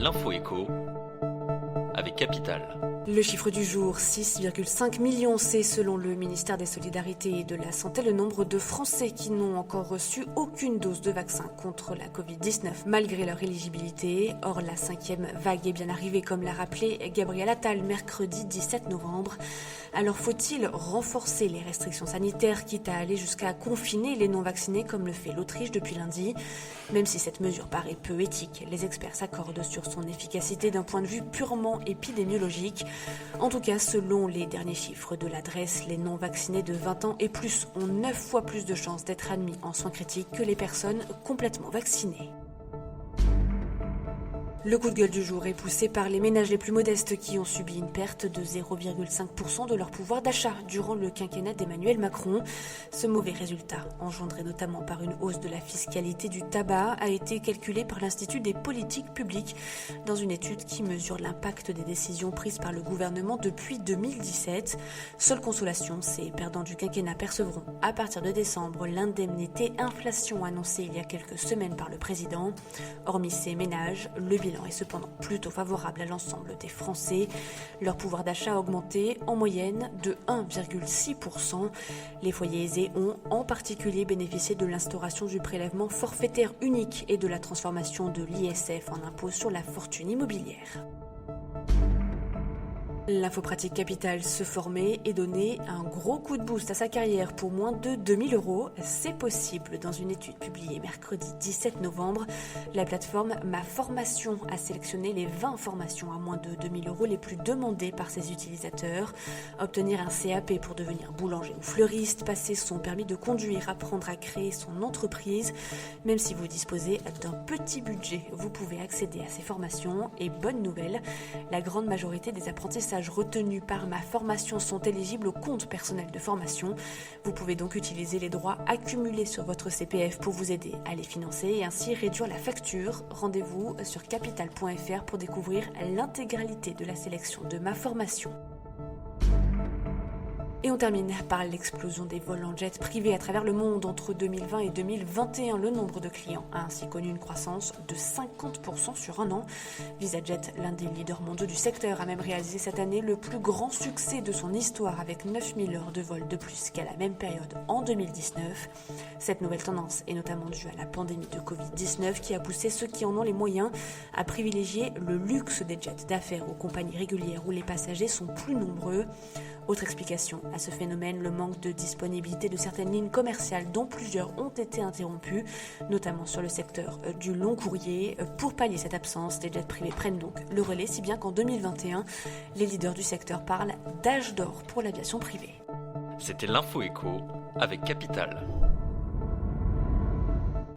L'info écho avec Capital. Le chiffre du jour, 6,5 millions, c'est selon le ministère des Solidarités et de la Santé le nombre de Français qui n'ont encore reçu aucune dose de vaccin contre la Covid-19 malgré leur éligibilité. Or, la 5e vague est bien arrivée, comme l'a rappelé Gabriel Attal mercredi 17 novembre. Alors faut-il renforcer les restrictions sanitaires, quitte à aller jusqu'à confiner les non-vaccinés comme le fait l'Autriche depuis lundi? Même si cette mesure paraît peu éthique, les experts s'accordent sur son efficacité d'un point de vue purement épidémiologique. En tout cas, selon les derniers chiffres de l'adresse, les non-vaccinés de 20 ans et plus ont 9 fois plus de chances d'être admis en soins critiques que les personnes complètement vaccinées. Le coup de gueule du jour est poussé par les ménages les plus modestes qui ont subi une perte de 0,5% de leur pouvoir d'achat durant le quinquennat d'Emmanuel Macron. Ce mauvais résultat, engendré notamment par une hausse de la fiscalité du tabac, a été calculé par l'Institut des politiques publiques dans une étude qui mesure l'impact des décisions prises par le gouvernement depuis 2017. Seule consolation, ces perdants du quinquennat percevront à partir de décembre l'indemnité inflation annoncée il y a quelques semaines par le président. Hormis ces ménages, le bilan est cependant plutôt favorable à l'ensemble des Français. Leur pouvoir d'achat a augmenté en moyenne de 1,6%. Les foyers aisés ont en particulier bénéficié de l'instauration du prélèvement forfaitaire unique et de la transformation de l'ISF en impôt sur la fortune immobilière. L'info pratique Capital, se former et donner un gros coup de boost à sa carrière pour moins de 2000 €. C'est possible dans une étude publiée mercredi 17 novembre. La plateforme Ma Formation a sélectionné les 20 formations à moins de 2000 € les plus demandées par ses utilisateurs. Obtenir un CAP pour devenir boulanger ou fleuriste, passer son permis de conduire, apprendre à créer son entreprise. Même si vous disposez d'un petit budget, vous pouvez accéder à ces formations. Et bonne nouvelle, la grande majorité des apprentissages retenus par Ma Formation sont éligibles au compte personnel de formation. Vous pouvez donc utiliser les droits accumulés sur votre CPF pour vous aider à les financer et ainsi réduire la facture. Rendez-vous sur capital.fr pour découvrir l'intégralité de la sélection de Ma Formation. Et on termine par l'explosion des vols en jet privé à travers le monde. Entre 2020 et 2021, le nombre de clients a ainsi connu une croissance de 50% sur un an. VisaJet, l'un des leaders mondiaux du secteur, a même réalisé cette année le plus grand succès de son histoire avec 9000 heures de vol de plus qu'à la même période en 2019. Cette nouvelle tendance est notamment due à la pandémie de Covid-19 qui a poussé ceux qui en ont les moyens à privilégier le luxe des jets d'affaires aux compagnies régulières où les passagers sont plus nombreux. Autre explication à ce phénomène, le manque de disponibilité de certaines lignes commerciales dont plusieurs ont été interrompues, notamment sur le secteur du long courrier. Pour pallier cette absence, les jets privés prennent donc le relais, si bien qu'en 2021, les leaders du secteur parlent d'âge d'or pour l'aviation privée. C'était l'info écho avec Capital.